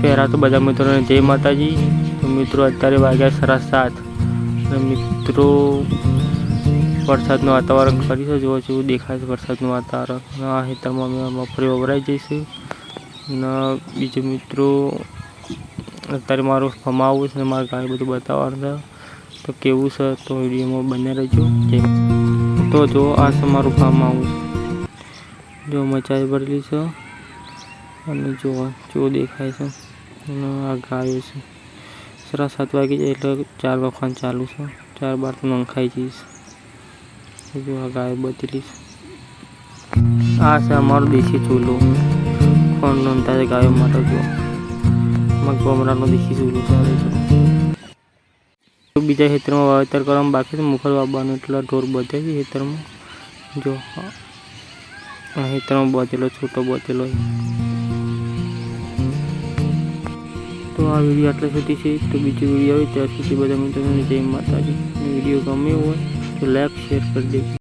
પહેલાં તો બધા મિત્રોને જય માતાજી। તો મિત્રો અત્યારે વાગ્યા 7:30 અને મિત્રો વરસાદનું વાતાવરણ કરી છે। જોવો જેવું દેખાય છે વરસાદનું વાતાવરણ। આ ખેતરમાં અમે મગફળી વવરાઈ જઈશું અને બીજું મિત્રો અત્યારે મારું ફમાવું છે, મારા ગાય બધું બતાવવાનું છે તો કેવું છે તો વિડીયોમાં બને રહેજો। તો જો આ છે મારું ફાર્મ હાઉસ, જો મચાઈ ભરેલી છે અને જો દેખાય છે અને આ ગાયો છે। 7:30 વાગી જાય એટલે 4 વખત ચાલુ છે, 4 બાર તો નંખાઈ જઈશ। જો આ ગાય બતેલી છે। આ છે અમારો દેશી ચૂલો, કોણ નોંધતા છે ગાયો માટે। જો મગબમરાનો દેશી ચૂલો ચાલે છે। બીજા ખેતરમાં વાવેતર કરવામાં બાકી છે, મુખર વાવવાનું એટલા ઢોર બધે છે ખેતરમાં। જો આ ખેતરમાં બધેલો છોટો બધેલો। તો આ વિડીયો આટલા સુધી છે, તો બીજો વિડીયો આવે ત્યાં સુધી બધા મિત્રોને જય માતાજી। વિડીયો ગમ્યો હોય તો લાઈક શેર કરી દેજો।